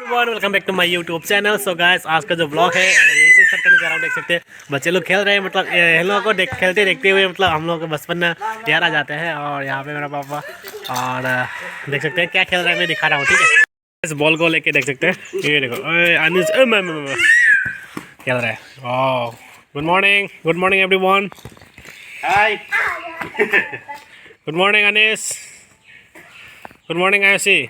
Welcome back to my YouTube channel. So guys, आज का जो ब्लॉग है यही से स्टार्ट करने जा रहा हूँ। देख सकते हैं बच्चे लोग खेल रहे हैं, मतलब इन लोगों को खेलते देखते हुए मतलब हम लोग का बचपन याद आ जाते हैं। और यहाँ पे मेरा पापा और देख सकते हैं क्या खेल रहा है, मैं दिखा रहा हूँ। ठीक है, इस बॉल को लेके देख सकते हैं, ये देखो अनिस खेल रहा है। Good morning everyone. Hi, good morning Anis, good morning Ayushi.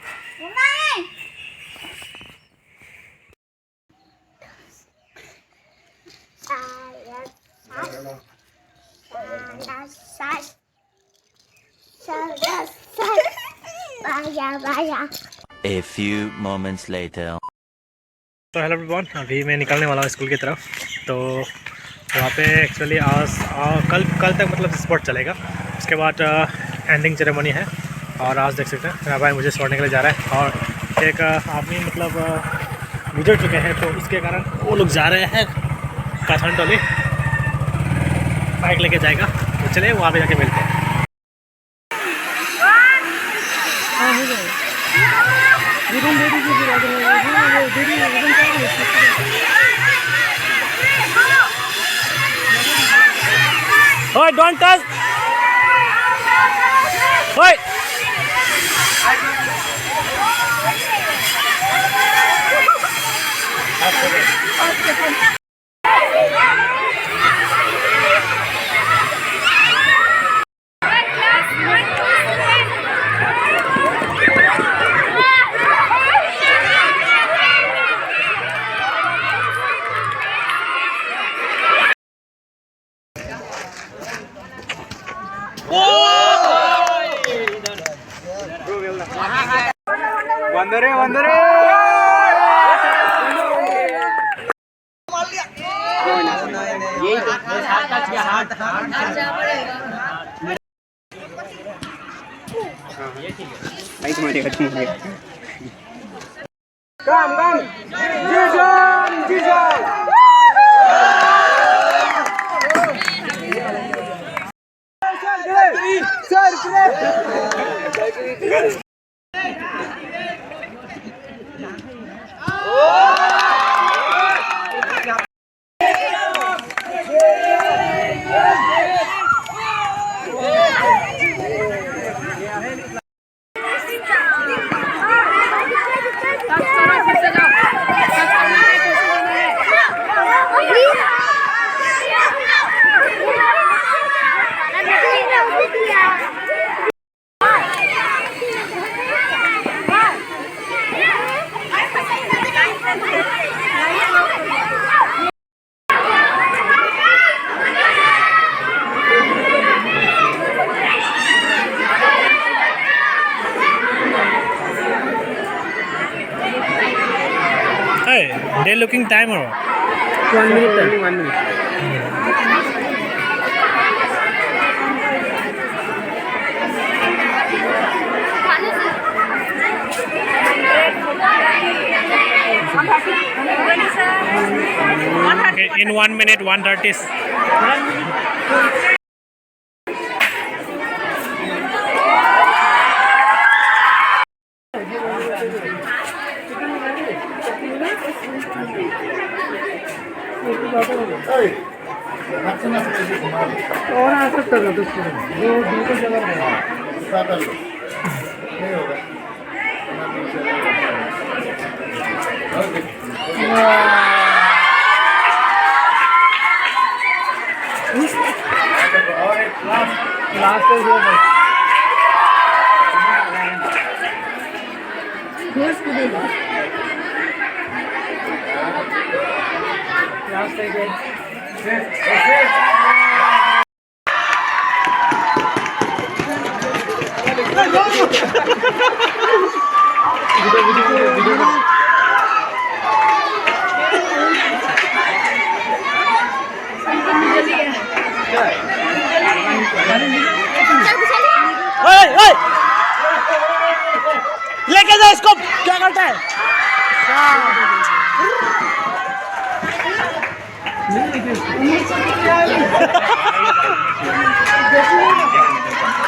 A few moments later. तो हेलो एवरीवन, अभी मैं निकलने वाला हूँ स्कूल की तरफ। तो वहाँ पे एक्चुअली आज कल तक मतलब स्पोर्ट चलेगा, उसके बाद एंडिंग सेरेमनी है। और आज देख सकते हैं मेरा भाई मुझे छोड़ने के लिए जा रहा है, और एक आदमी मतलब गुजर चुके हैं, तो इसके कारण वो लोग जा रहे हैं काठमांडू। बाइक लेके जाएगा, तो चलिए वहाँ पे जाके मिलते हैं। Oi, don't touch. Oi. वंदरे वंदरे काम जीजन जीजन sir Hey, they're looking timer. 1 minute 1 minute. In 1 minute 130. और आ सकता है तो जो दूसरी जगह नहीं होगा। लास्ट लेके जा इसको, क्या करता है?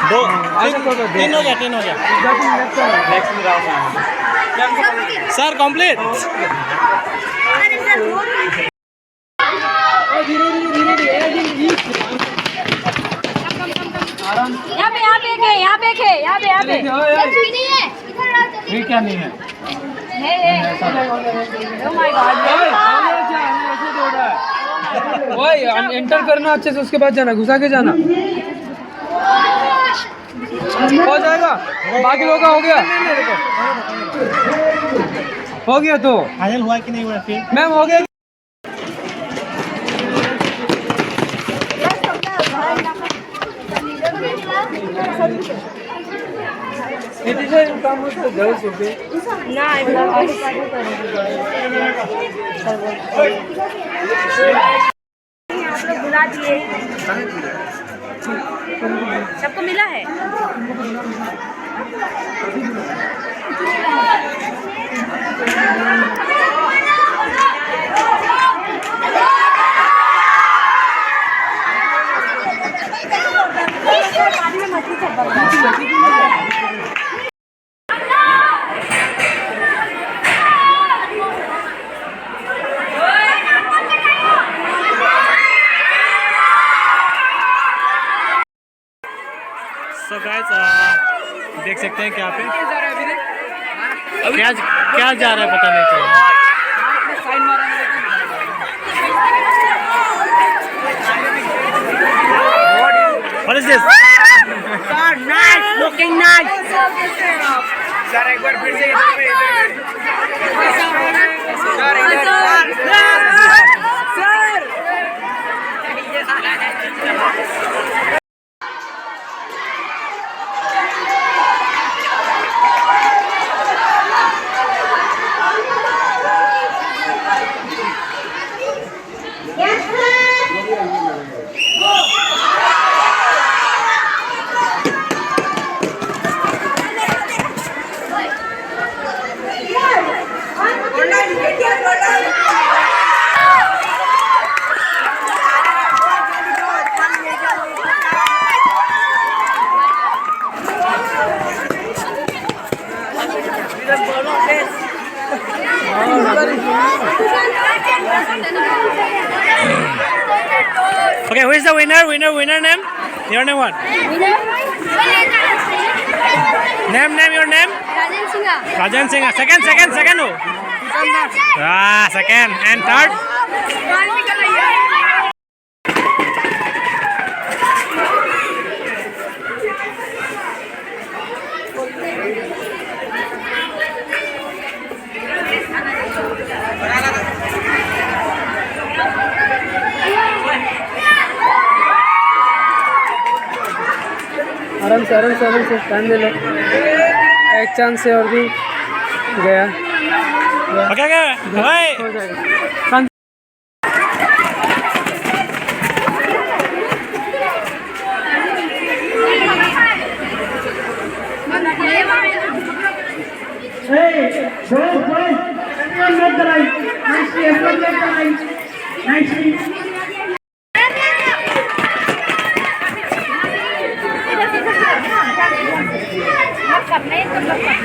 दो तीन हो गया तीन हो गया। नेक्स्ट राउंड में सर कंप्लीट। यहाँ पे एक है, यहाँ पे एक है, यहाँ पे नहीं है, ये क्या नहीं है? Oh my God, वही एंटर करना अच्छे से, उसके बाद जाना, घुसा के जाना, हो जाएगा। बाकी लोगों का हो गया तो फाइनल हुआ कि नहीं हुआ फिर? मैम हो गया। काम होता गर्ल्स हो गए ना आप लोग बुला दिए, सबको मिला है। सो गाइस देख सकते हैं क्या पे क्या जा रहा है पता नहीं चल रहा। What is this? Sir, nice, looking nice. Sir एक बार फिर से Okay, who is the winner? Winner name? Your name what? Name your name? Rajan Singha. Second who? Second. And third? आराम से टाइम ले लो, एक चांस से और भी गया। Okay. हो जाएगा। Hey, boys, everyone make the line. Nicely, everyone make the line. Nicely. करना है तो